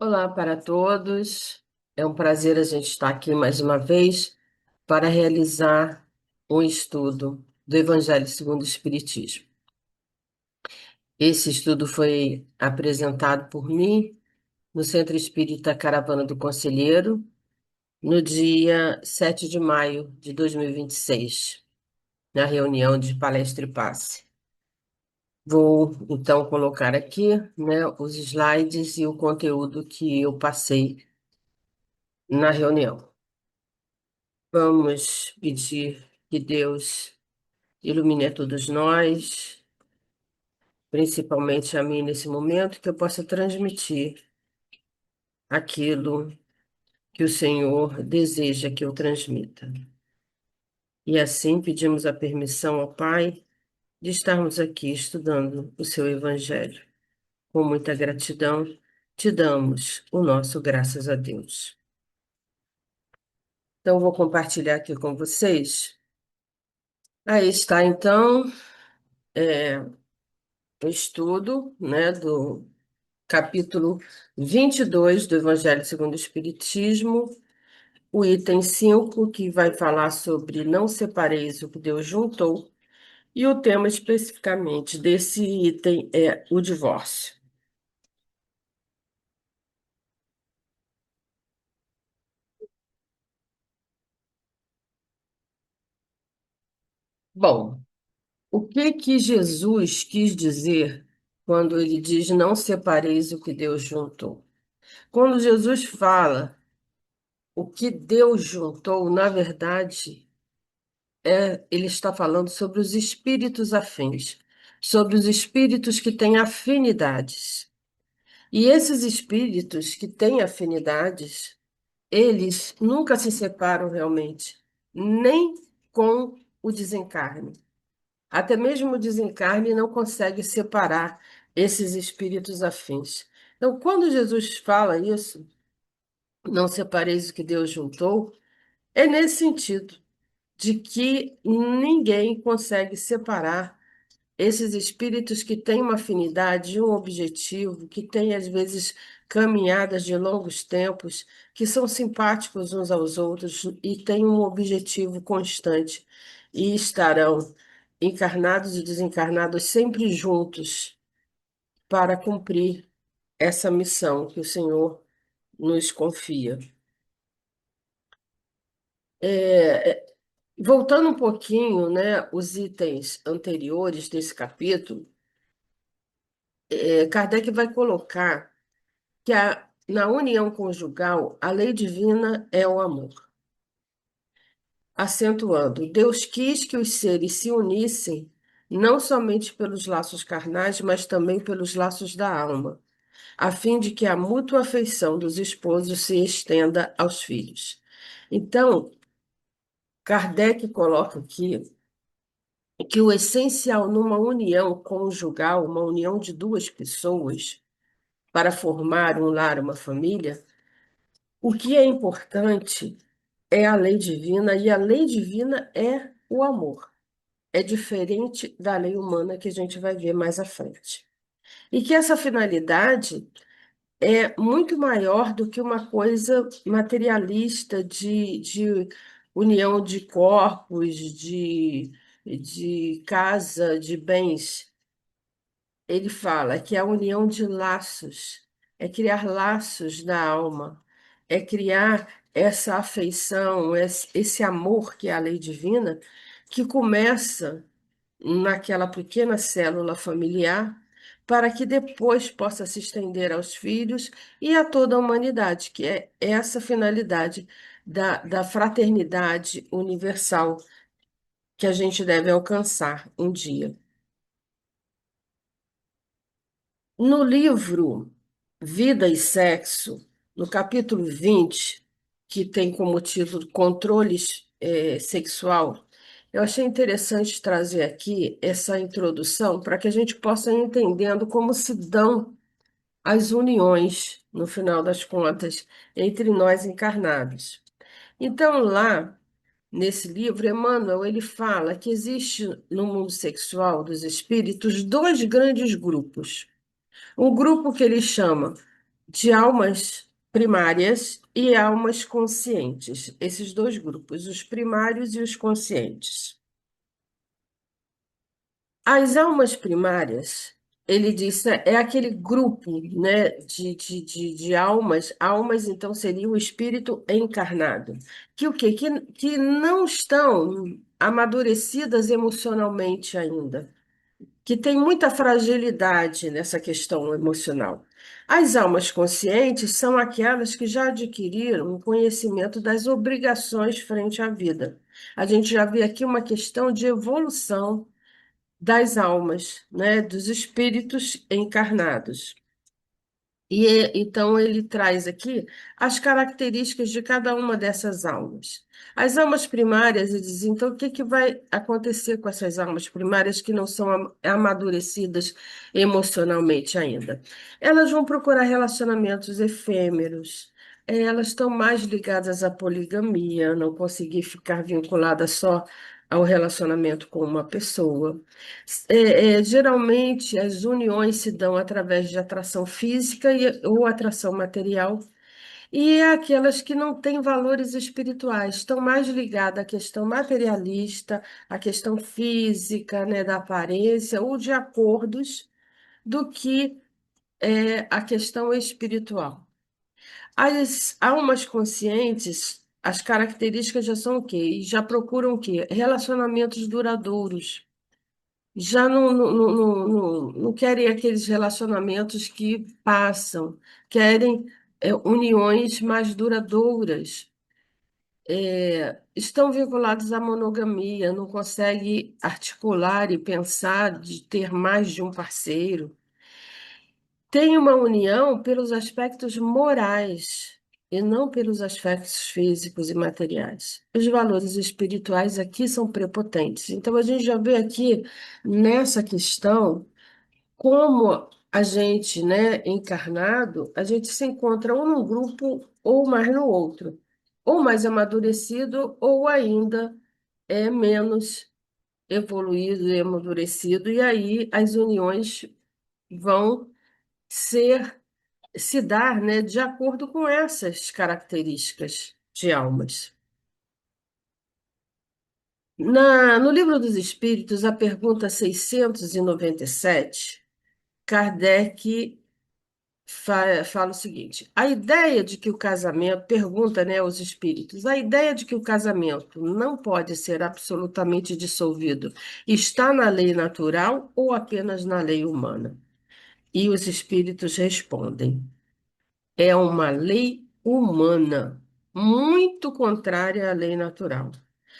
Olá para todos. É um prazer a gente estar aqui mais uma vez para realizar um estudo do Evangelho segundo o Espiritismo. Esse estudo foi apresentado por mim no Centro Espírita Caravana do Conselheiro, no dia 7 de maio de 2026, na reunião de Palestra e Passe. Vou então colocar aqui, né, os slides e o conteúdo que eu passei na reunião. Vamos pedir que Deus ilumine a todos nós, principalmente a mim nesse momento, que eu possa transmitir aquilo que o Senhor deseja que eu transmita. E assim pedimos a permissão ao Pai de estarmos aqui estudando o seu Evangelho. Com muita gratidão, te damos o nosso graças a Deus. Então, vou compartilhar aqui com vocês. Aí está, então, o estudo, né, do capítulo 22 do Evangelho segundo o Espiritismo, o item 5 que vai falar sobre não separeis o que Deus juntou, e o tema especificamente desse item é o divórcio. Bom, o que que Jesus quis dizer quando ele diz não separeis o que Deus juntou? Quando Jesus fala o que Deus juntou, na verdade, ele está falando sobre os espíritos afins, sobre os espíritos que têm afinidades. E esses espíritos que têm afinidades, eles nunca se separam realmente, nem com o desencarne. Até mesmo o desencarne não consegue separar esses espíritos afins. Então, quando Jesus fala isso, não separeis o que Deus juntou, é nesse sentido de que ninguém consegue separar esses espíritos que têm uma afinidade, um objetivo, que têm, às vezes, caminhadas de longos tempos, que são simpáticos uns aos outros e têm um objetivo constante e estarão encarnados e desencarnados sempre juntos para cumprir essa missão que o Senhor nos confia. É, Voltando um pouquinho, né, os itens anteriores desse capítulo, Kardec vai colocar que na união conjugal a lei divina é o amor, acentuando, Deus quis que os seres se unissem não somente pelos laços carnais, mas também pelos laços da alma, a fim de que a mútua afeição dos esposos se estenda aos filhos. Então, Kardec coloca aqui que o essencial numa união conjugal, uma união de duas pessoas, para formar um lar, uma família, o que é importante é a lei divina, e a lei divina é o amor. É diferente da lei humana que a gente vai ver mais à frente. E que essa finalidade é muito maior do que uma coisa materialista de união de corpos, de casa, de bens. Ele fala que é a união de laços, é criar laços da alma, é criar essa afeição, esse amor que é a lei divina, que começa naquela pequena célula familiar, para que depois possa se estender aos filhos e a toda a humanidade, que é essa finalidade da fraternidade universal que a gente deve alcançar um dia. No livro Vida e Sexo, no capítulo 20, que tem como título Controles Sexual, eu achei interessante trazer aqui essa introdução para que a gente possa ir entendendo como se dão as uniões, no final das contas, entre nós encarnados. Então, lá, nesse livro, Emmanuel, ele fala que existe no mundo sexual dos espíritos dois grandes grupos. Um grupo que ele chama de almas primárias e almas conscientes, esses dois grupos, os primários e os conscientes. As almas primárias, ele disse, é aquele grupo, né, de almas. Almas, então, seria o espírito encarnado. Que o quê? Que não estão amadurecidas emocionalmente ainda, que tem muita fragilidade nessa questão emocional. As almas conscientes são aquelas que já adquiriram o conhecimento das obrigações frente à vida. A gente já vê aqui uma questão de evolução das almas, né, dos espíritos encarnados. Então ele traz aqui as características de cada uma dessas almas. As almas primárias, ele diz, então o que que vai acontecer com essas almas primárias que não são amadurecidas emocionalmente ainda? Elas vão procurar relacionamentos efêmeros. Elas estão mais ligadas à poligamia, não conseguir ficar vinculada só ao relacionamento com uma pessoa. Geralmente, as uniões se dão através de atração física ou atração material, e é aquelas que não têm valores espirituais, estão mais ligadas à questão materialista, à questão física, né, da aparência ou de acordos, do que a questão espiritual. As almas conscientes, as características já são o quê? E já procuram o quê? Relacionamentos duradouros, já não querem aqueles relacionamentos que passam, querem uniões mais duradouras. Estão vinculados à monogamia, não conseguem articular e pensar de ter mais de um parceiro. Tem uma união pelos aspectos morais e não pelos aspectos físicos e materiais. Os valores espirituais aqui são prepotentes. Então, a gente já vê aqui nessa questão como a gente, né, encarnado, a gente se encontra ou num grupo ou mais no outro, ou mais amadurecido ou ainda é menos evoluído e amadurecido, e aí as uniões vão ser se dar, né, de acordo com essas características de almas. No Livro dos Espíritos, a pergunta 697, Kardec fala o seguinte: a ideia de que o casamento, pergunta, né, aos espíritos, a ideia de que o casamento não pode ser absolutamente dissolvido está na lei natural ou apenas na lei humana? E os espíritos respondem: é uma lei humana, muito contrária à lei natural.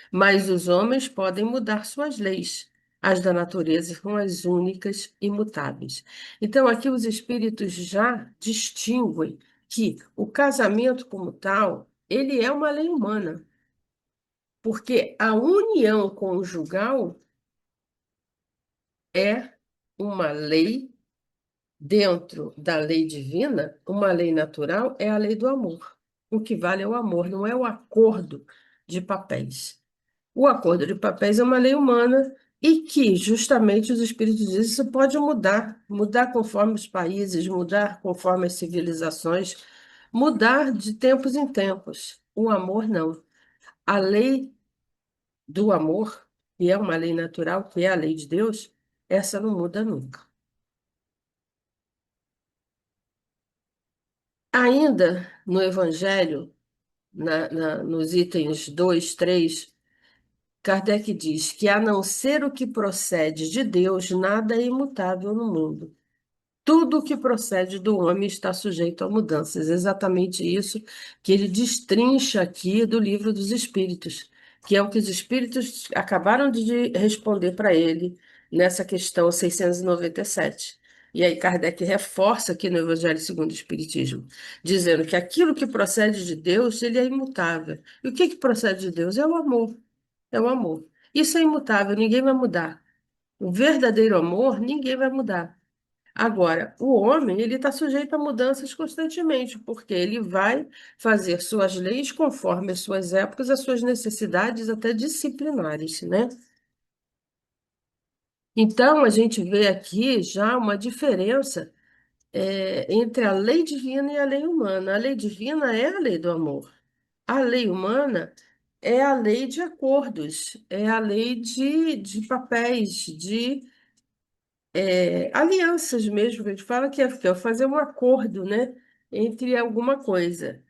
Mas os homens podem mudar suas leis. As da natureza são as únicas imutáveis. Então, aqui os espíritos já distinguem que o casamento como tal, ele é uma lei humana, porque a união conjugal é uma lei dentro da lei divina, uma lei natural é a lei do amor. O que vale é o amor, não é o acordo de papéis. O acordo de papéis é uma lei humana e que, justamente, os espíritos dizem que isso pode mudar, mudar conforme os países, mudar conforme as civilizações, mudar de tempos em tempos. O amor não. A lei do amor, que é uma lei natural, que é a lei de Deus, essa não muda nunca. Ainda no Evangelho, nos itens 2, 3, Kardec diz que, a não ser o que procede de Deus, nada é imutável no mundo. Tudo o que procede do homem está sujeito a mudanças. Exatamente isso que ele destrincha aqui do Livro dos Espíritos, que é o que os espíritos acabaram de responder para ele nessa questão 697. E aí Kardec reforça aqui no Evangelho segundo o Espiritismo, dizendo que aquilo que procede de Deus, ele é imutável. E o que que procede de Deus? É o amor. É o amor. Isso é imutável, ninguém vai mudar. O verdadeiro amor, ninguém vai mudar. Agora, o homem, ele está sujeito a mudanças constantemente, porque ele vai fazer suas leis conforme as suas épocas, as suas necessidades até disciplinares, né? Então, a gente vê aqui já uma diferença, entre a lei divina e a lei humana. A lei divina é a lei do amor. A lei humana é a lei de acordos, é a lei de papéis, de alianças mesmo, que a gente fala que é fazer um acordo, né, entre alguma coisa.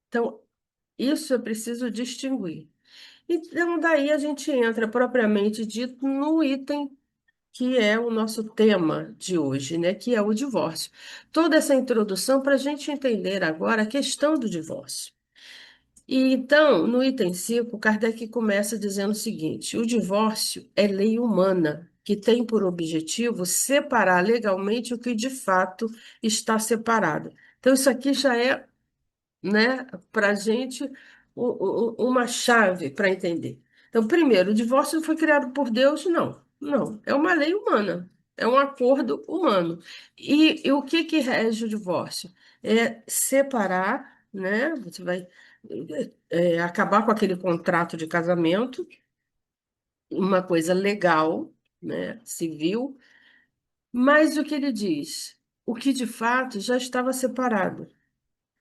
Então, isso é preciso distinguir. Então, daí a gente entra propriamente dito no item que é o nosso tema de hoje, né, que é o divórcio. Toda essa introdução para a gente entender agora a questão do divórcio. E então, no item 5, Kardec começa dizendo o seguinte: o divórcio é lei humana, que tem por objetivo separar legalmente o que de fato está separado. Então, isso aqui já é, né, para a gente uma chave para entender. Então, primeiro, o divórcio não foi criado por Deus, não. Não, é uma lei humana, é um acordo humano. E o que que rege o divórcio? É separar, né? Você vai acabar com aquele contrato de casamento, uma coisa legal, né, civil, mas o que ele diz? O que de fato já estava separado.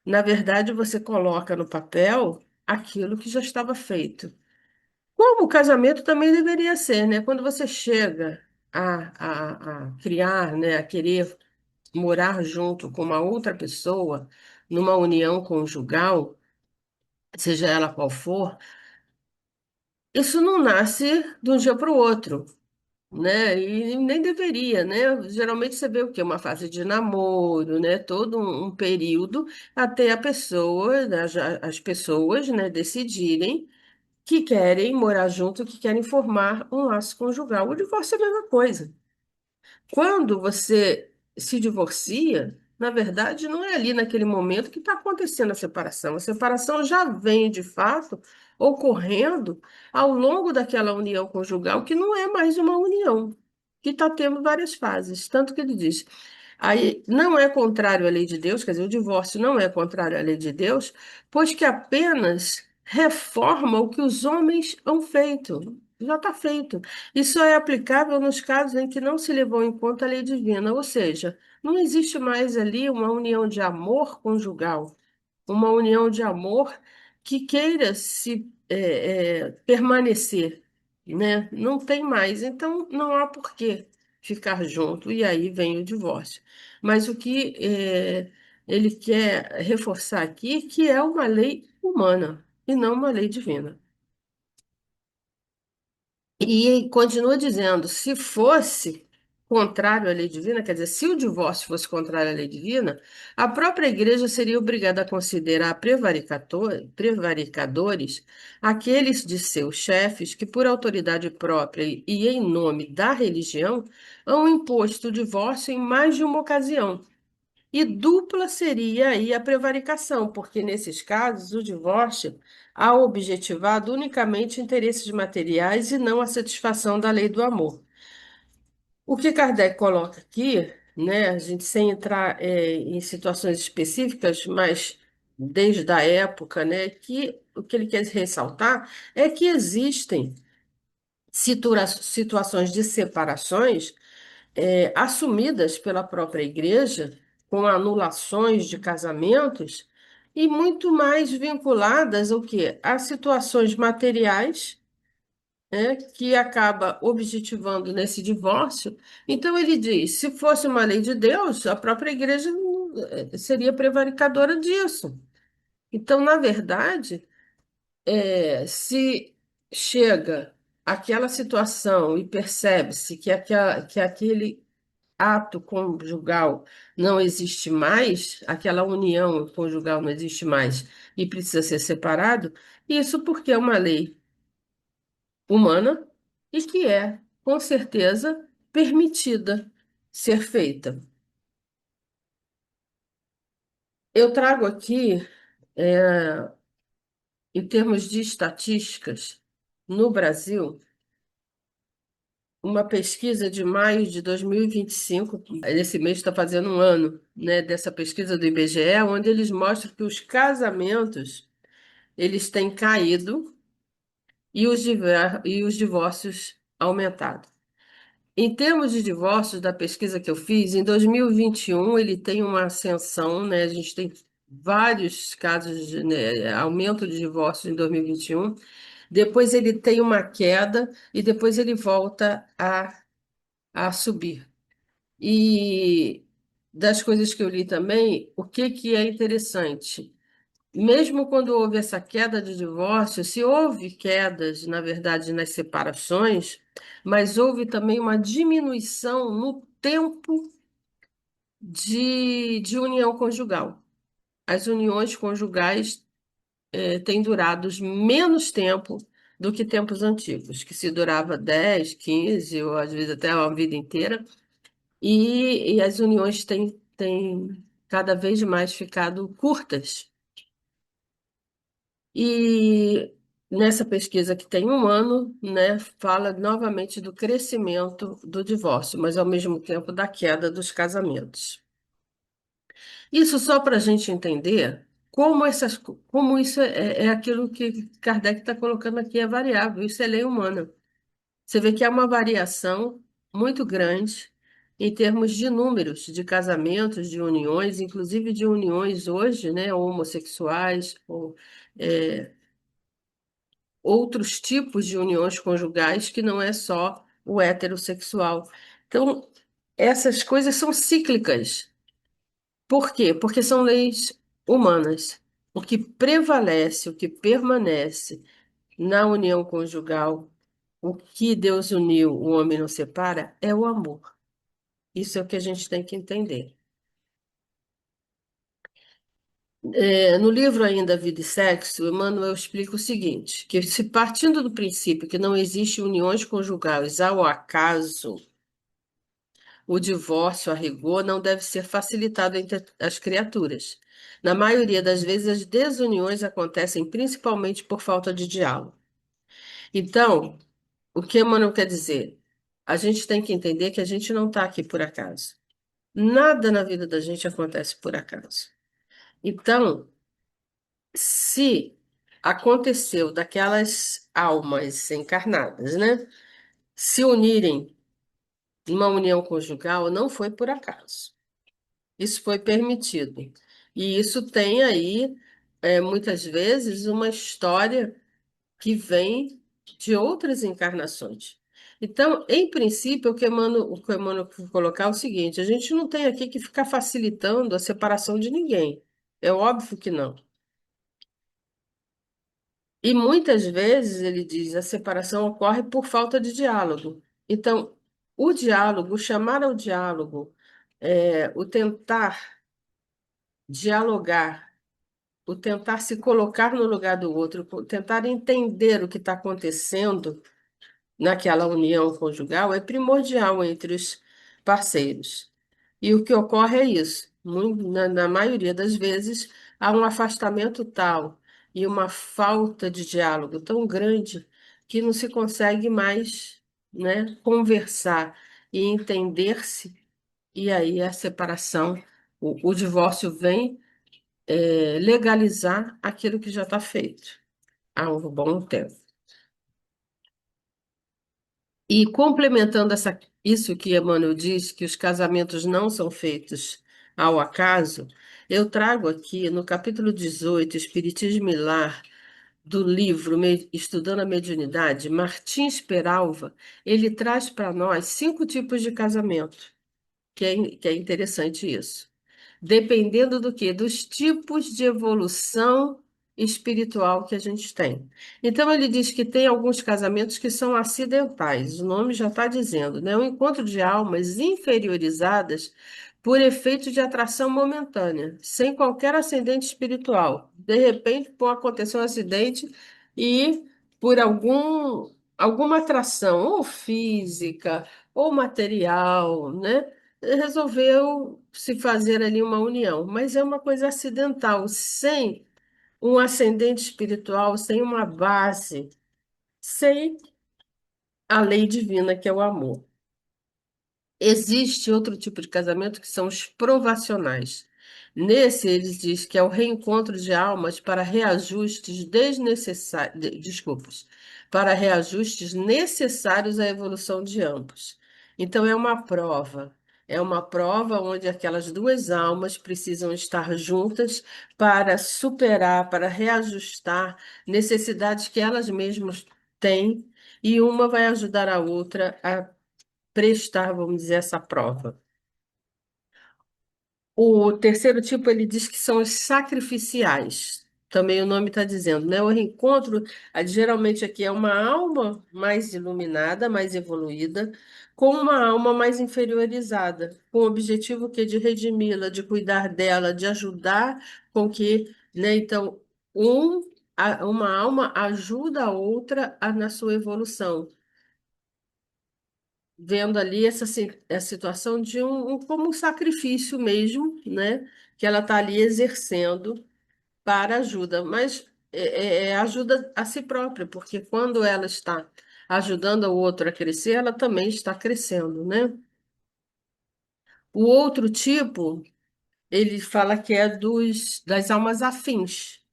Na verdade, você coloca no papel aquilo que já estava feito. Como o casamento também deveria ser, né? Quando você chega a criar, né, a querer morar junto com uma outra pessoa, numa união conjugal, seja ela qual for, isso não nasce de um dia para o outro, né? E nem deveria, né? Geralmente você vê o quê? Uma fase de namoro, né? Todo um período até a pessoa, né, as pessoas, né, decidirem que querem morar junto, que querem formar um laço conjugal. O divórcio é a mesma coisa. Quando você se divorcia, na verdade, não é ali naquele momento que está acontecendo a separação. A separação já vem, de fato, ocorrendo ao longo daquela união conjugal, que não é mais uma união, que está tendo várias fases. Tanto que ele diz. Aí não é contrário à lei de Deus, quer dizer, o divórcio não é contrário à lei de Deus, pois que apenas reforma o que os homens hão feito. Já está feito. Isso é aplicável nos casos em que não se levou em conta a lei divina, ou seja, não existe mais ali uma união de amor conjugal, uma união de amor que queira se permanecer, né? Não tem mais, então não há por que ficar junto, e aí vem o divórcio. Mas o que ele quer reforçar aqui que é uma lei humana e não uma lei divina. E continua dizendo, se fosse contrário à lei divina, quer dizer, se o divórcio fosse contrário à lei divina, a própria igreja seria obrigada a considerar prevaricadores aqueles de seus chefes que, por autoridade própria e em nome da religião, hão imposto o divórcio em mais de uma ocasião. E dupla seria aí a prevaricação, porque nesses casos o divórcio há objetivado unicamente interesses materiais e não a satisfação da lei do amor. O que Kardec coloca aqui, né, a gente sem entrar em situações específicas, mas desde a época, né, que o que ele quer ressaltar é que existem situações de separações assumidas pela própria igreja, com anulações de casamentos, e muito mais vinculadas ao quê? A situações materiais, né, que acaba objetivando nesse divórcio. Então ele diz, se fosse uma lei de Deus, a própria igreja seria prevaricadora disso. Então, na verdade, se chega àquela situação e percebe-se que aquele ato conjugal não existe mais, aquela união conjugal não existe mais e precisa ser separado, isso porque é uma lei humana e que é, com certeza, permitida ser feita. Eu trago aqui, é, em termos de estatísticas, no Brasil, uma pesquisa de maio de 2025, esse mês está fazendo um ano, né, dessa pesquisa do IBGE, onde eles mostram que os casamentos eles têm caído e os divórcios aumentado. Em termos de divórcios, da pesquisa que eu fiz, em 2021 ele tem uma ascensão, né? A gente tem vários casos de, né, aumento de divórcios em 2021. Depois ele tem uma queda e depois ele volta a subir. E das coisas que eu li também, o que que é interessante? Mesmo quando houve essa queda de divórcio, se houve quedas, na verdade, nas separações, mas houve também uma diminuição no tempo de união conjugal. As uniões conjugais têm durado menos tempo do que tempos antigos, que se durava 10, 15 ou às vezes até a vida inteira, e as uniões têm cada vez mais ficado curtas. E nessa pesquisa que tem um ano, né, fala novamente do crescimento do divórcio, mas ao mesmo tempo da queda dos casamentos. Isso só para a gente entender como isso é aquilo que Kardec está colocando aqui, é variável, isso é lei humana. Você vê que há uma variação muito grande em termos de números de casamentos, de uniões, inclusive de uniões hoje, né, homossexuais, ou é, outros tipos de uniões conjugais que não é só o heterossexual. Então, essas coisas são cíclicas. Por quê? Porque são leis humanas. O que prevalece, o que permanece na união conjugal, o que Deus uniu, o homem não separa, é o amor. Isso é o que a gente tem que entender. No livro ainda Vida e Sexo, Emmanuel explica o seguinte, que se partindo do princípio que não existe uniões conjugais ao acaso, o divórcio, a rigor, não deve ser facilitado entre as criaturas. Na maioria das vezes, as desuniões acontecem principalmente por falta de diálogo. Então, o que Emmanuel quer dizer? A gente tem que entender que a gente não está aqui por acaso. Nada na vida da gente acontece por acaso. Então, se aconteceu daquelas almas encarnadas, né, se unirem numa união conjugal, não foi por acaso. Isso foi permitido. E isso tem aí, muitas vezes, uma história que vem de outras encarnações. Então, em princípio, o que Emmanuel quer colocar é o seguinte: a gente não tem aqui que ficar facilitando a separação de ninguém. É óbvio que não. E muitas vezes, ele diz, a separação ocorre por falta de diálogo. Então, o diálogo, o chamar ao diálogo, o tentar dialogar, o tentar se colocar no lugar do outro, o tentar entender o que está acontecendo naquela união conjugal é primordial entre os parceiros. E o que ocorre é isso. Na maioria das vezes, há um afastamento tal e uma falta de diálogo tão grande que não se consegue mais, né, conversar e entender-se, e aí a separação, o divórcio vem, legalizar aquilo que já está feito há um bom tempo. E complementando isso que Emmanuel diz, que os casamentos não são feitos ao acaso, eu trago aqui no capítulo 18, Espiritismo e Lar, do livro Estudando a Mediunidade, Martins Peralva, ele traz para nós 5 tipos de casamento, que é interessante isso. Dependendo do quê? Dos tipos de evolução espiritual que a gente tem. Então, ele diz que tem alguns casamentos que são acidentais, o nome já está dizendo, né? O encontro de almas inferiorizadas por efeito de atração momentânea, sem qualquer ascendente espiritual. De repente, pode acontecer um acidente e, por alguma atração, ou física, ou material, né? Resolveu se fazer ali uma união, mas é uma coisa acidental, sem um ascendente espiritual, sem uma base, sem a lei divina que é o amor. Existe outro tipo de casamento que são os provacionais. Nesse, eles diz que é o reencontro de almas para reajustes desnecessários, desculpas, para reajustes necessários à evolução de ambos. Então, é uma prova. É uma prova onde aquelas duas almas precisam estar juntas para superar, para reajustar necessidades que elas mesmas têm, e uma vai ajudar a outra a prestar, vamos dizer, essa prova. O terceiro tipo, ele diz que são os sacrificiais. Também o nome está dizendo, né? O reencontro, geralmente aqui é uma alma mais iluminada, mais evoluída, com uma alma mais inferiorizada, com o objetivo que é de redimi-la, de cuidar dela, de ajudar com que, né? Então, um, uma alma ajuda a outra na sua evolução, vendo ali a situação de como um sacrifício mesmo, né? Que ela está ali exercendo para ajuda, mas é ajuda a si própria, porque quando ela está ajudando o outro a crescer, ela também está crescendo, né? O outro tipo, ele fala que é das almas afins,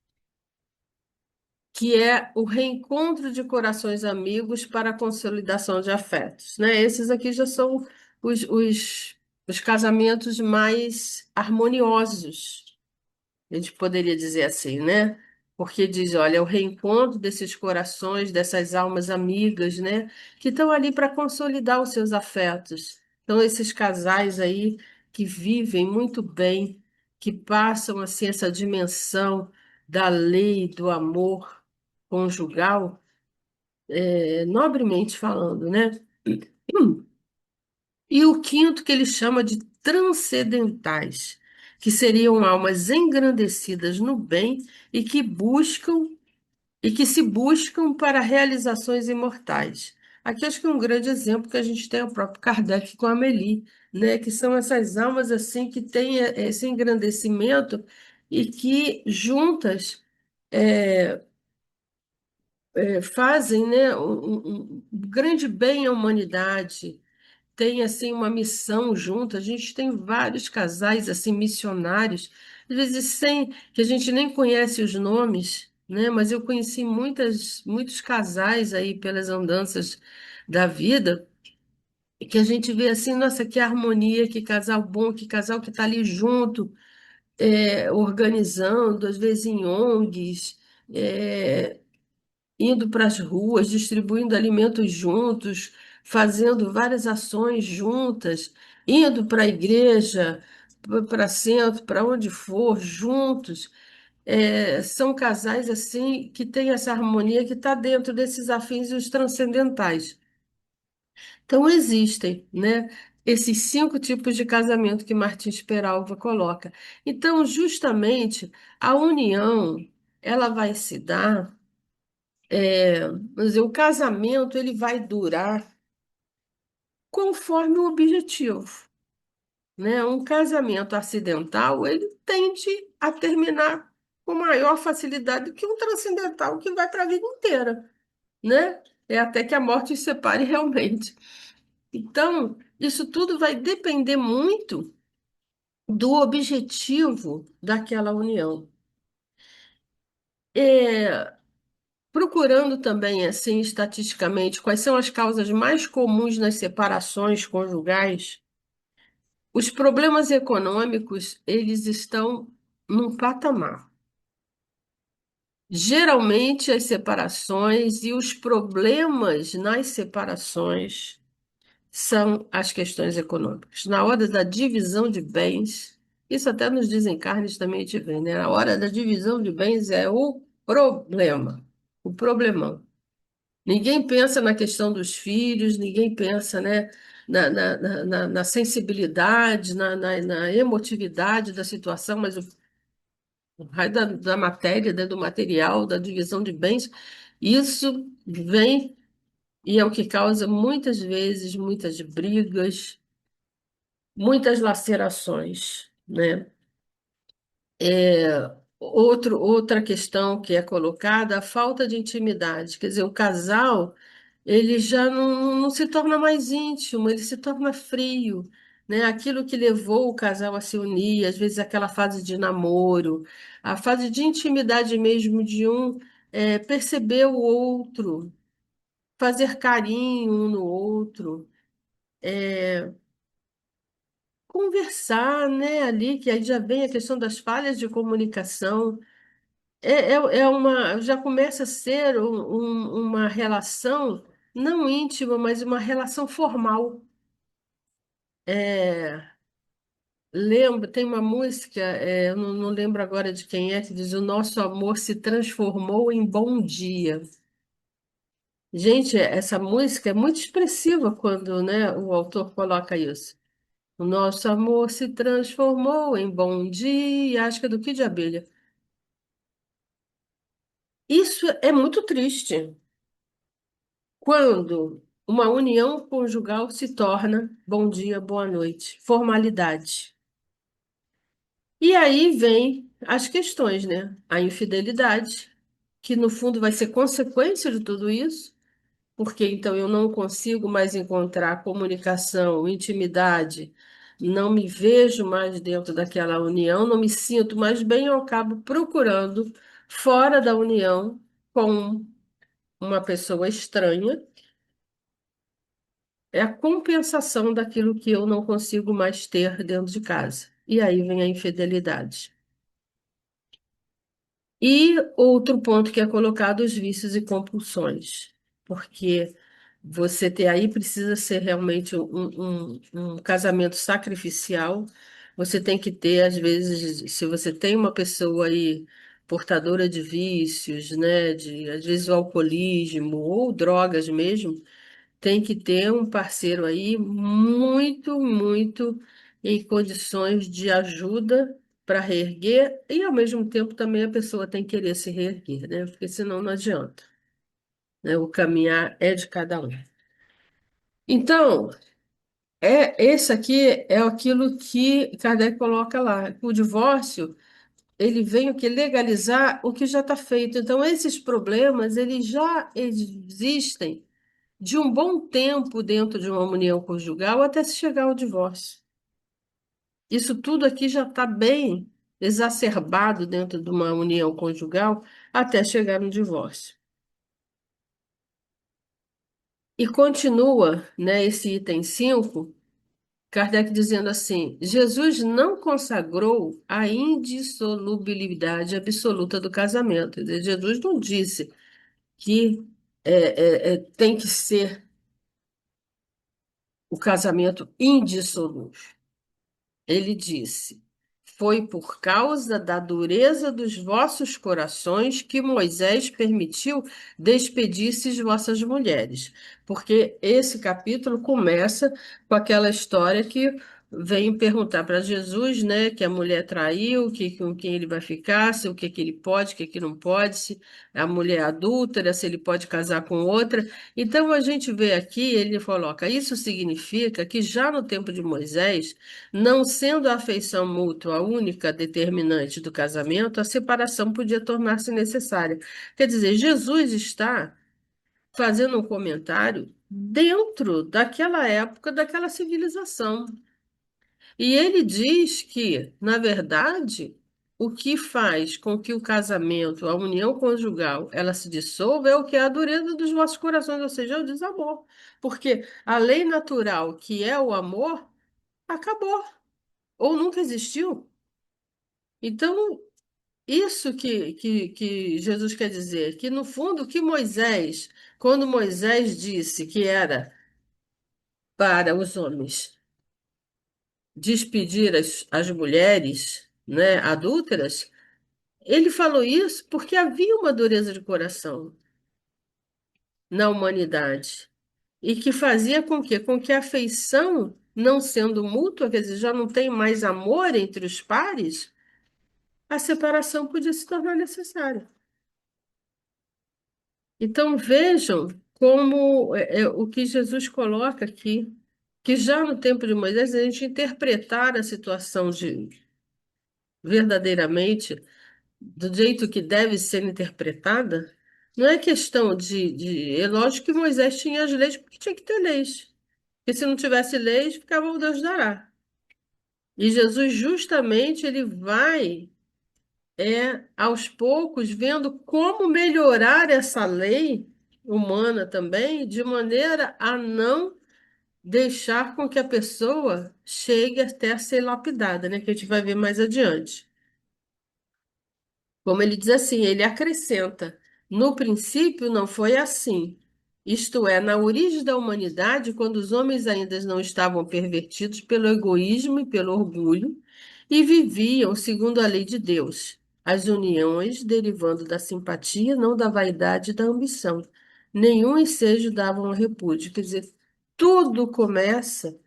que é o reencontro de corações amigos para a consolidação de afetos, né? Esses aqui já são os, os, os casamentos mais harmoniosos, a gente poderia dizer assim, né? Porque diz, olha, é o reencontro desses corações, dessas almas amigas, né? Que estão ali para consolidar os seus afetos. Então, esses casais aí que vivem muito bem, que passam assim essa dimensão da lei do amor conjugal, nobremente falando, né? E o quinto que ele chama de transcendentais, que seriam almas engrandecidas no bem e que buscam e que se buscam para realizações imortais. Aqui acho que um grande exemplo que a gente tem é o próprio Kardec com a Amélie, né? Que são essas almas assim que têm esse engrandecimento e que juntas fazem, né, um grande bem à humanidade, tem assim uma missão junto. A gente tem vários casais assim missionários, às vezes sem que a gente nem conhece os nomes, né? Mas eu conheci muitos casais aí pelas andanças da vida e que a gente vê assim, nossa, que harmonia, que casal bom, que casal que está ali junto, organizando, às vezes em ONGs. é, Indo para as ruas, distribuindo alimentos juntos, fazendo várias ações juntas, indo para a igreja, para centro, para onde for, juntos. São casais assim que têm essa harmonia que está dentro desses afins e os transcendentais. Então existem, né, esses cinco tipos de casamento que Martins Peralva coloca. Então, justamente, a união, ela vai se dar. Vamos dizer, o casamento ele vai durar conforme o objetivo, né? Um casamento acidental ele tende a terminar com maior facilidade do que um transcendental que vai para a vida inteira, né? É até que a morte os separe realmente. Então, isso tudo vai depender muito do objetivo daquela união. É, procurando também, assim, estatisticamente, quais são as causas mais comuns nas separações conjugais, os problemas econômicos, eles estão num patamar. Geralmente, as separações e os problemas nas separações são as questões econômicas. Na hora da divisão de bens, isso até nos desencarnes também a gente vê, né? Na hora da divisão de bens é o problema, o problemão. Ninguém pensa na questão dos filhos, ninguém pensa, né, na sensibilidade, na emotividade da situação, mas o raio da matéria, né, do material, da divisão de bens, isso vem e é o que causa muitas vezes muitas brigas, muitas lacerações, né? Outra questão que é colocada, a falta de intimidade. Quer dizer, o casal, ele já não se torna mais íntimo, ele se torna frio, né? Aquilo que levou o casal a se unir, às vezes aquela fase de namoro, a fase de intimidade mesmo de perceber o outro, fazer carinho um no outro. conversar, né, ali, que aí já vem a questão das falhas de comunicação. É uma, já começa a ser uma relação não íntima, mas uma relação formal. É, lembro, tem uma música, eu não lembro agora de quem é, que diz: O nosso amor se transformou em bom dia. Gente, essa música é muito expressiva quando, né, o autor coloca isso. O nosso amor se transformou em bom dia. Acho que é do Kid de Abelha. Isso é muito triste. Quando uma união conjugal se torna bom dia, boa noite, formalidade. E aí vem as questões, né? A infidelidade, que no fundo vai ser consequência de tudo isso, porque então eu não consigo mais encontrar comunicação, intimidade, não me vejo mais dentro daquela união, não me sinto mais bem, eu acabo procurando fora da união com uma pessoa estranha. É a compensação daquilo que eu não consigo mais ter dentro de casa. E aí vem a infidelidade. E outro ponto que é colocado, os vícios e compulsões. Porque você ter aí precisa ser realmente um casamento sacrificial. Você tem que ter, às vezes, se você tem uma pessoa aí portadora de vícios, né, de às vezes o alcoolismo ou drogas mesmo, tem que ter um parceiro aí muito, muito em condições de ajuda para reerguer e, ao mesmo tempo, também a pessoa tem que querer se reerguer, né? Porque senão não adianta, né? O caminhar é de cada um. Então, esse aqui é aquilo que Kardec coloca lá. O divórcio, ele vem o que legalizar o que já está feito. Então, esses problemas, eles já existem de um bom tempo dentro de uma união conjugal até se chegar ao divórcio. Isso tudo aqui já está bem exacerbado dentro de uma união conjugal até chegar no divórcio. E continua, né, esse item 5, Kardec dizendo assim: Jesus não consagrou a indissolubilidade absoluta do casamento. Quer dizer, Jesus não disse que tem que ser o casamento indissolúvel. Ele disse: Foi por causa da dureza dos vossos corações que Moisés permitiu despedisses vossas mulheres. Porque esse capítulo começa com aquela história que vem perguntar para Jesus, né, que a mulher traiu, com quem ele vai ficar, se o que ele pode, o que não pode, se a mulher é adúltera, se ele pode casar com outra. Então a gente vê aqui, ele coloca, isso significa que já no tempo de Moisés, não sendo a afeição mútua a única determinante do casamento, a separação podia tornar-se necessária. Quer dizer, Jesus está fazendo um comentário dentro daquela época, daquela civilização. E ele diz que, na verdade, o que faz com que o casamento, a união conjugal, ela se dissolva é o que é a dureza dos vossos corações, ou seja, é o desamor. Porque a lei natural, que é o amor, acabou ou nunca existiu. Então, isso que Jesus quer dizer, que no fundo, que Moisés, quando Moisés disse que era para os homens despedir as mulheres, né, adúlteras, ele falou isso porque havia uma dureza de coração na humanidade e que fazia com que a afeição, não sendo mútua, quer dizer, já não tem mais amor entre os pares, a separação podia se tornar necessária. Então vejam como o que Jesus coloca aqui, que já no tempo de Moisés a gente interpretar a situação verdadeiramente do jeito que deve ser interpretada, não é questão é lógico que Moisés tinha as leis porque tinha que ter leis. Porque se não tivesse leis, ficava o Deus dará. E Jesus justamente ele vai aos poucos vendo como melhorar essa lei humana também, de maneira a não deixar com que a pessoa chegue até a ser lapidada, né? Que a gente vai ver mais adiante. Como ele diz assim, ele acrescenta: no princípio não foi assim. Isto é, na origem da humanidade, quando os homens ainda não estavam pervertidos pelo egoísmo e pelo orgulho, e viviam segundo a lei de Deus, as uniões derivando da simpatia, não da vaidade e da ambição. Nenhum ensejo davam repúdio. Quer dizer, tudo começa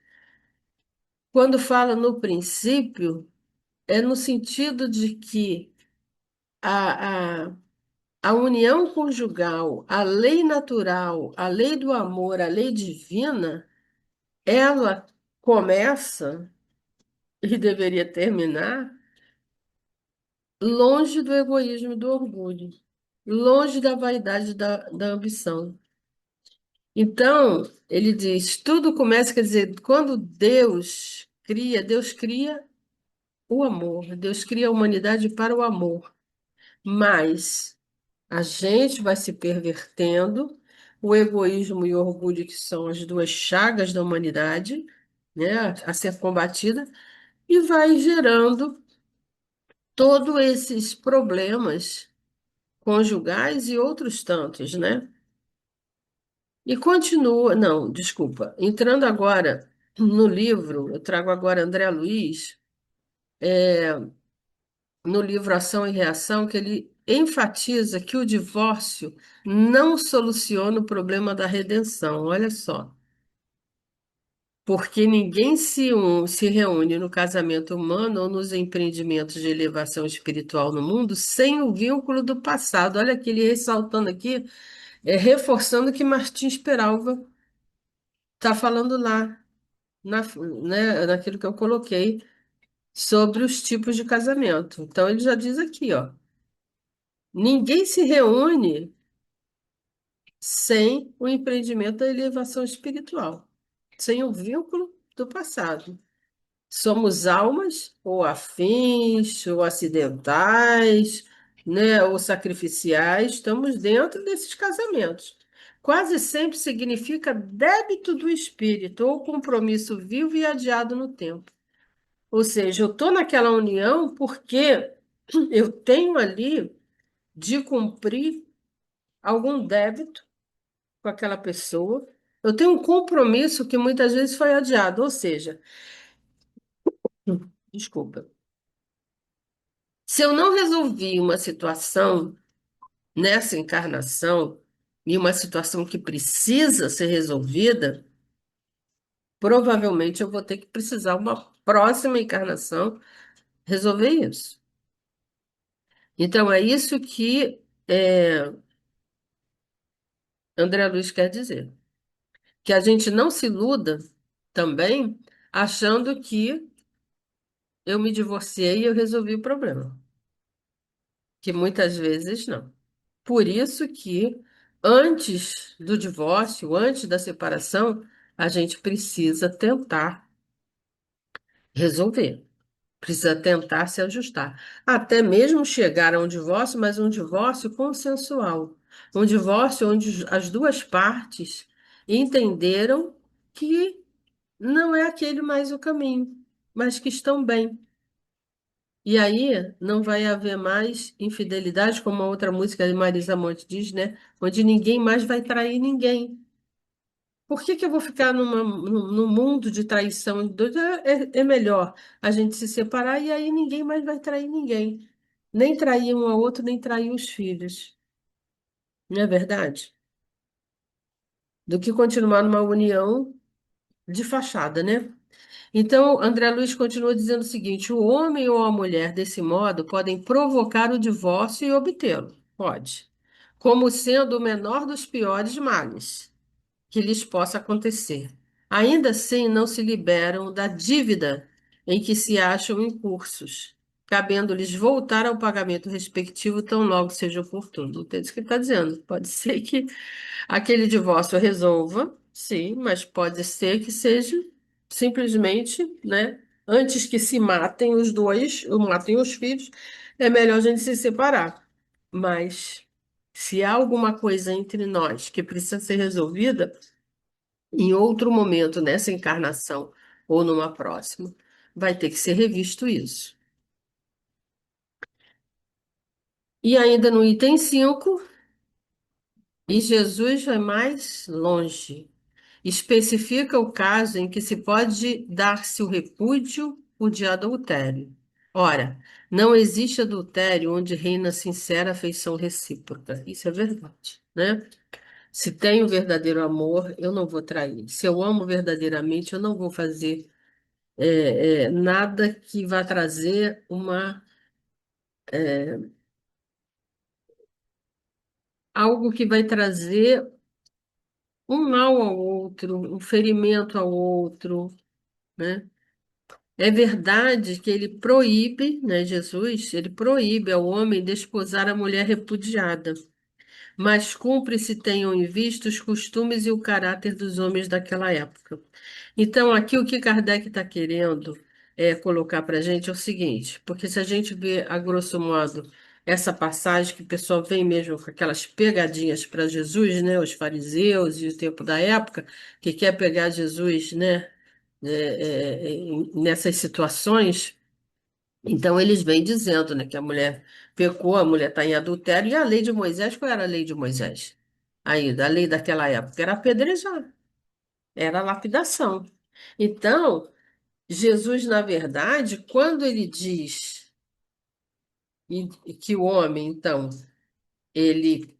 quando fala no princípio, é no sentido de que a, a a união conjugal, a lei natural, a lei do amor, a lei divina, ela começa e deveria terminar longe do egoísmo e do orgulho, longe da vaidade e da ambição. Então, ele diz, tudo começa, quer dizer, quando Deus cria o amor, Deus cria a humanidade para o amor, mas a gente vai se pervertendo, o egoísmo e o orgulho, que são as duas chagas da humanidade, né, a ser combatida, e vai gerando todos esses problemas conjugais e outros tantos, né? E continua, não, desculpa, entrando agora no livro, eu trago agora André Luiz, no livro Ação e Reação, que ele enfatiza que o divórcio não soluciona o problema da redenção. Olha só. Porque ninguém se reúne no casamento humano ou nos empreendimentos de elevação espiritual no mundo sem o vínculo do passado. Olha aqui, ele ressaltando aqui, reforçando o que Martins Peralva está falando lá, naquilo que eu coloquei sobre os tipos de casamento. Então, ele já diz aqui, ó. Ninguém se reúne sem o empreendimento da elevação espiritual, sem o vínculo do passado. Somos almas ou afins, ou acidentais, né, ou sacrificiais, estamos dentro desses casamentos. Quase sempre significa débito do espírito ou compromisso vivo e adiado no tempo. Ou seja, eu estou naquela união porque eu tenho ali de cumprir algum débito com aquela pessoa. Eu tenho um compromisso que muitas vezes foi adiado, ou seja, desculpa, se eu não resolvi uma situação nessa encarnação e uma situação que precisa ser resolvida, provavelmente eu vou ter que precisar uma próxima encarnação resolver isso. Então é isso que André Luiz quer dizer, que a gente não se iluda também achando que eu me divorciei e eu resolvi o problema, que muitas vezes não. Por isso que antes do divórcio, antes da separação, a gente precisa tentar resolver, precisa tentar se ajustar, até mesmo chegar a um divórcio, mas um divórcio consensual, um divórcio onde as duas partes entenderam que não é aquele mais o caminho, mas que estão bem. E aí não vai haver mais infidelidade, como a outra música de Marisa Monte diz, né? Onde ninguém mais vai trair ninguém. Por que que eu vou ficar num mundo de traição? É melhor a gente se separar e aí ninguém mais vai trair ninguém. Nem trair um ao outro, nem trair os filhos. Não é verdade? Do que continuar numa união de fachada, né? Então, André Luiz continua dizendo o seguinte: o homem ou a mulher, desse modo, podem provocar o divórcio e obtê-lo. Pode. Como sendo o menor dos piores males que lhes possa acontecer. Ainda assim, não se liberam da dívida em que se acham incursos, cabendo-lhes voltar ao pagamento respectivo tão logo seja oportuno. Entende isso que ele está dizendo? Pode ser que aquele divórcio resolva, sim, mas pode ser que seja simplesmente, né? Antes que se matem os dois, ou matem os filhos, é melhor a gente se separar. Mas se há alguma coisa entre nós que precisa ser resolvida, em outro momento, nessa encarnação ou numa próxima, vai ter que ser revisto isso. E ainda no item 5, e Jesus vai mais longe. Especifica o caso em que se pode dar-se o repúdio o de adultério. Ora, não existe adultério onde reina sincera afeição recíproca. Isso é verdade, né? Se tenho verdadeiro amor, eu não vou trair. Se eu amo verdadeiramente, eu não vou fazer nada que vá trazer algo que vai trazer um mal ao outro, um ferimento ao outro, né? É verdade que ele proíbe, né, Jesus, ele proíbe ao homem desposar a mulher repudiada, mas cumpre se tenham em vista os costumes e o caráter dos homens daquela época. Então, aqui o que Kardec está querendo colocar para a gente é o seguinte, porque se a gente vê, a grosso modo, essa passagem que o pessoal vem mesmo com aquelas pegadinhas para Jesus, né, os fariseus e o tempo da época, que quer pegar Jesus, né, nessas situações, então eles vêm dizendo, né, que a mulher pecou, a mulher está em adultério, e a lei de Moisés, qual era a lei de Moisés? Ainda, a lei daquela época era apedrejar, era lapidação. Então, Jesus, na verdade, quando ele diz e que o homem, então, ele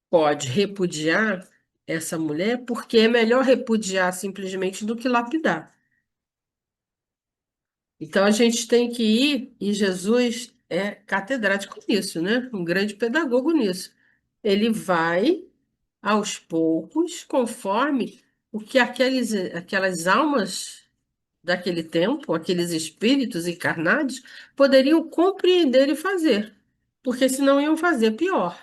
pode repudiar essa mulher, porque é melhor repudiar simplesmente do que lapidar. Então, a gente tem que ir, e Jesus é catedrático nisso, né? Um grande pedagogo nisso. Ele vai aos poucos, conforme o que aquelas almas daquele tempo, aqueles espíritos encarnados, poderiam compreender e fazer, porque senão iam fazer pior.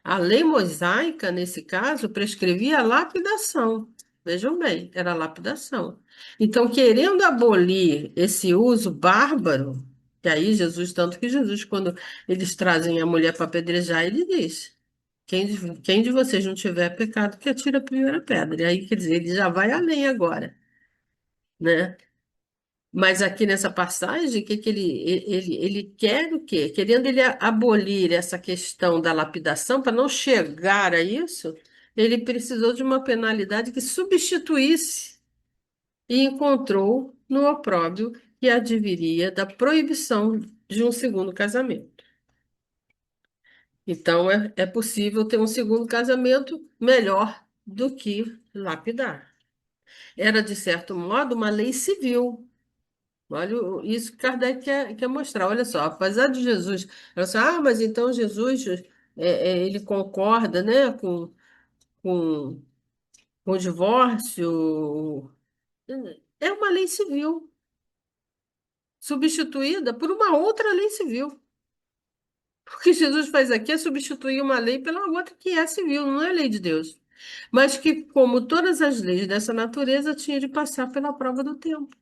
A lei mosaica, nesse caso, prescrevia a lapidação. Vejam bem, era a lapidação. Então, querendo abolir esse uso bárbaro, que aí Jesus, tanto que Jesus, quando eles trazem a mulher para apedrejar, ele diz: quem de vocês não tiver pecado, que atire a primeira pedra. E aí, quer dizer, ele já vai além agora, né? Mas aqui nessa passagem, o que que ele quer o quê? Querendo ele abolir essa questão da lapidação, para não chegar a isso, ele precisou de uma penalidade que substituísse e encontrou no opróbrio que adviria da proibição de um segundo casamento. Então, é possível ter um segundo casamento melhor do que lapidar. Era, de certo modo, uma lei civil. Olha, isso que Kardec quer mostrar. Olha só, apesar de Jesus, ela só, mas então Jesus ele concorda, né, com, com o divórcio. É uma lei civil, substituída por uma outra lei civil. O que Jesus faz aqui é substituir uma lei pela outra que é civil, não é lei de Deus. Mas que, como todas as leis dessa natureza, tinha de passar pela prova do tempo.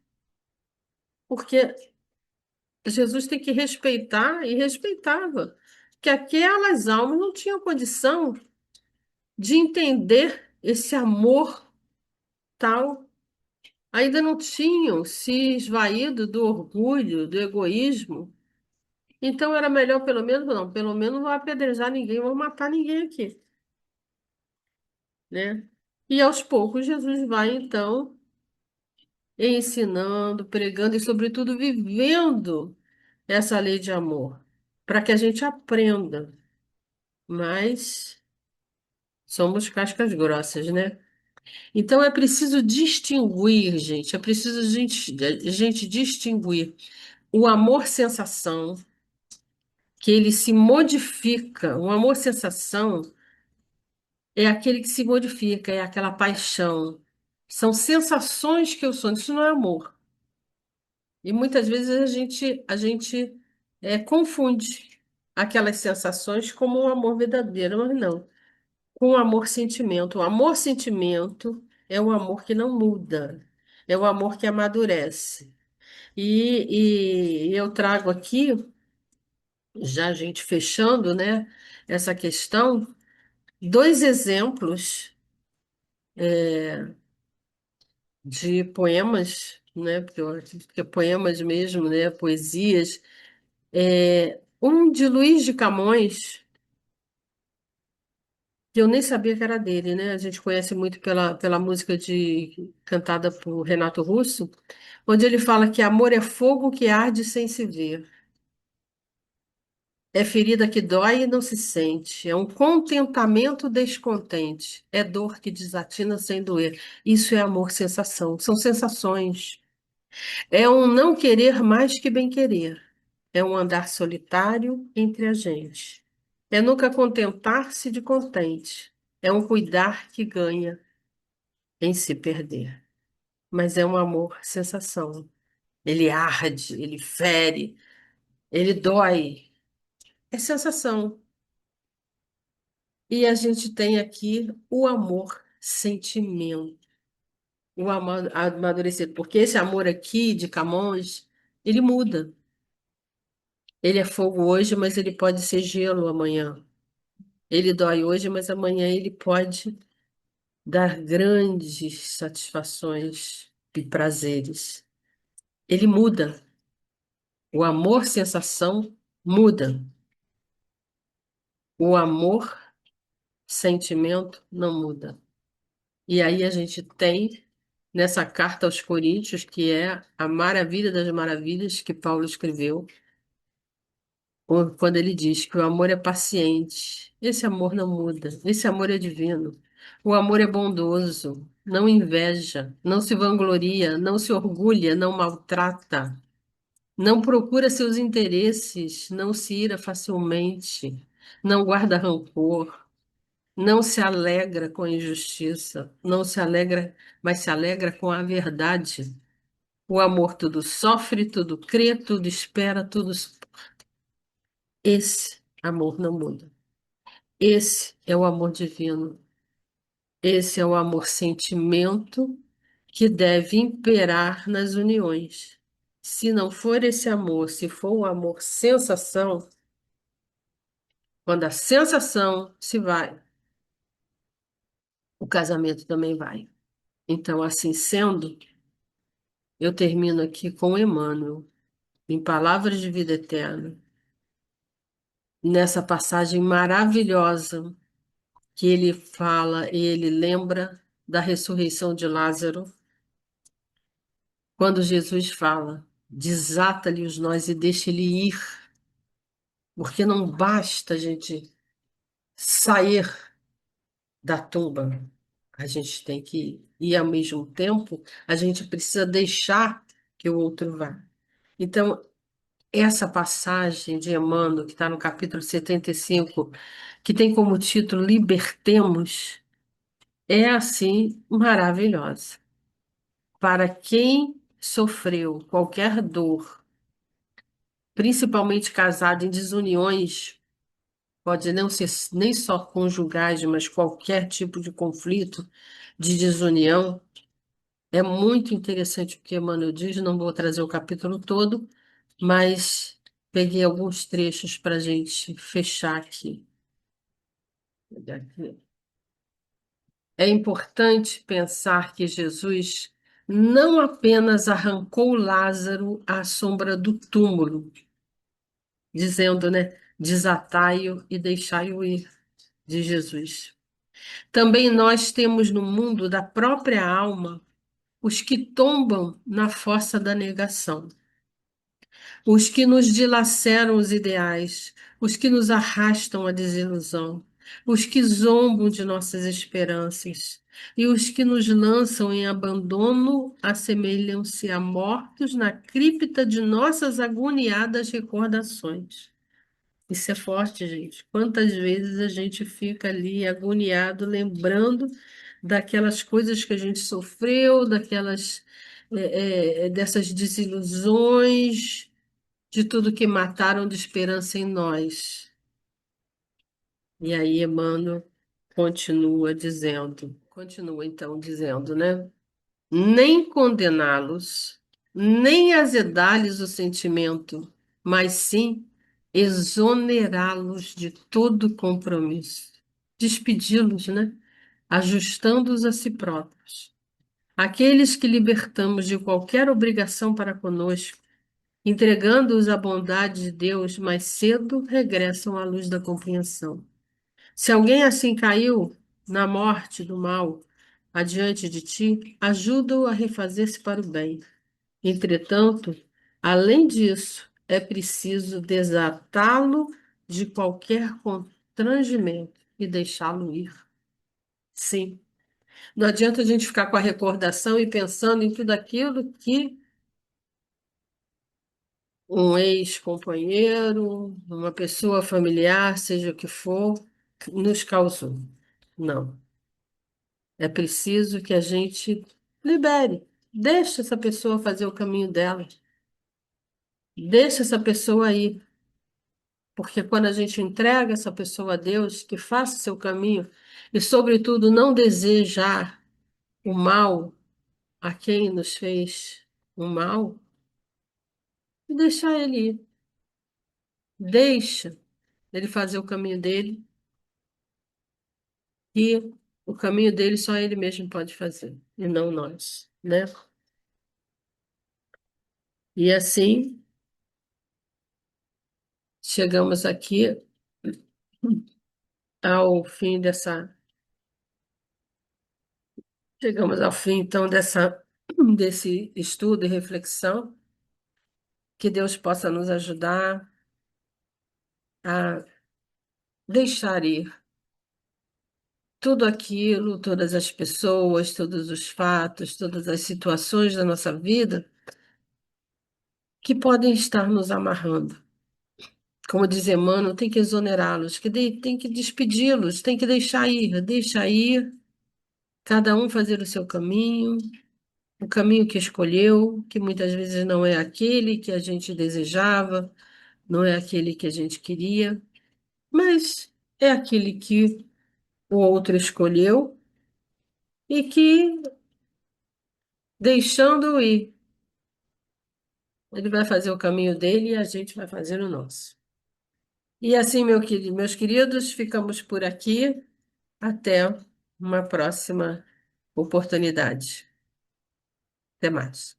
Porque Jesus tem que respeitar e respeitava que aquelas almas não tinham condição de entender esse amor tal, ainda não tinham se esvaído do orgulho, do egoísmo. Então era melhor pelo menos não, pelo menos não vou apedrejar ninguém, não vou matar ninguém aqui, né? E aos poucos Jesus vai então ensinando, pregando e sobretudo vivendo essa lei de amor, para que a gente aprenda. Mas somos cascas grossas, né? Então é preciso distinguir, gente, é preciso a gente distinguir o amor-sensação, que ele se modifica. O amor-sensação é aquele que se modifica, é aquela paixão. São sensações que eu sou, isso não é amor. E muitas vezes a gente confunde aquelas sensações como um amor verdadeiro, mas não. Com o amor-sentimento. O amor-sentimento é o amor que não muda, é o amor que amadurece. E eu trago aqui, já a gente fechando, né, essa questão, dois exemplos de poemas, né? Porque eu acredito que é poemas mesmo, né? Poesias. Um de Luís de Camões, que eu nem sabia que era dele, né? A gente conhece muito pela música cantada por Renato Russo, onde ele fala que amor é fogo que arde sem se ver. É ferida que dói e não se sente. É um contentamento descontente. É dor que desatina sem doer. Isso é amor, sensação. São sensações. É um não querer mais que bem querer. É um andar solitário entre a gente. É nunca contentar-se de contente. É um cuidar que ganha em se perder. Mas é um amor sensação. Ele arde, ele fere, ele dói. É sensação. E a gente tem aqui o amor sentimento, o amor amadurecido. Porque esse amor aqui de Camões, ele muda. Ele é fogo hoje, mas ele pode ser gelo amanhã. Ele dói hoje, mas amanhã ele pode dar grandes satisfações e prazeres. Ele muda. O amor sensação muda. O amor sentimento não muda. E aí a gente tem nessa carta aos Coríntios, que é a maravilha das maravilhas que Paulo escreveu, quando ele diz que o amor é paciente. Esse amor não muda. Esse amor é divino. O amor é bondoso, não inveja, não se vangloria, não se orgulha, não maltrata, não procura seus interesses, não se ira facilmente, não guarda rancor, não se alegra com a injustiça, não se alegra, mas se alegra com a verdade. O amor tudo sofre, tudo crê, tudo espera, tudo. Esse amor não muda. Esse é o amor divino. Esse é o amor sentimento que deve imperar nas uniões. Se não for esse amor, se for o amor sensação, quando a sensação se vai, o casamento também vai. Então, assim sendo, eu termino aqui com Emmanuel, em Palavras de Vida Eterna, nessa passagem maravilhosa que ele fala e ele lembra da ressurreição de Lázaro, quando Jesus fala: desata-lhe os nós e deixa ele ir, porque não basta a gente sair da tumba, a gente tem que ir. E ao mesmo tempo, a gente precisa deixar que o outro vá. Então, essa passagem de Emmanuel, que está no capítulo 75, que tem como título Libertemos, é assim maravilhosa. Para quem sofreu qualquer dor, principalmente casado em desuniões, pode não ser nem só conjugais, mas qualquer tipo de conflito, de desunião, é muito interessante o que Emmanuel diz. Não vou trazer o capítulo todo, mas peguei alguns trechos para a gente fechar aqui. É importante pensar que Jesus não apenas arrancou Lázaro à sombra do túmulo, dizendo, né, desatai-o e deixai-o ir, de Jesus. Também nós temos no mundo da própria alma os que tombam na fossa da negação, os que nos dilaceram os ideais, os que nos arrastam à desilusão, os que zombam de nossas esperanças, e os que nos lançam em abandono assemelham-se a mortos na cripta de nossas agoniadas recordações. Isso é forte, gente. Quantas vezes a gente fica ali agoniado, lembrando daquelas coisas que a gente sofreu, dessas desilusões, de tudo que mataram de esperança em nós. E aí Emmanuel continua então dizendo, né? Nem condená-los, nem azedar-lhes o sentimento, mas sim exonerá-los de todo compromisso, despedi-los, né? ajustando-os a si próprios. Aqueles que libertamos de qualquer obrigação para conosco, entregando-os à bondade de Deus, mais cedo regressam à luz da compreensão. Se alguém assim caiu na morte do mal adiante de ti, ajuda-o a refazer-se para o bem. Entretanto, além disso, é preciso desatá-lo de qualquer constrangimento e deixá-lo ir. Sim, não adianta a gente ficar com a recordação e pensando em tudo aquilo que um ex-companheiro, uma pessoa familiar, seja o que for, nos causou. Não. É preciso que a gente libere. Deixe essa pessoa fazer o caminho dela. Deixe essa pessoa ir. Porque quando a gente entrega essa pessoa a Deus, que faça o seu caminho, e, sobretudo, não desejar o mal a quem nos fez o mal, deixar ele ir. Deixa ele fazer o caminho dele, e o caminho dele só ele mesmo pode fazer, e não nós, né? E assim, chegamos aqui ao fim dessa, chegamos ao fim, então, desse estudo e reflexão. Que Deus possa nos ajudar a deixar ir tudo aquilo, todas as pessoas, todos os fatos, todas as situações da nossa vida que podem estar nos amarrando. Como diz Emmanuel, tem que exonerá-los, tem que despedi-los, tem que deixar ir, cada um fazer o caminho que escolheu, que muitas vezes não é aquele que a gente desejava, não é aquele que a gente queria, mas é aquele que o outro escolheu e que, deixando ir, ele vai fazer o caminho dele e a gente vai fazer o nosso. E assim, meus queridos, ficamos por aqui. Até uma próxima oportunidade. Até mais.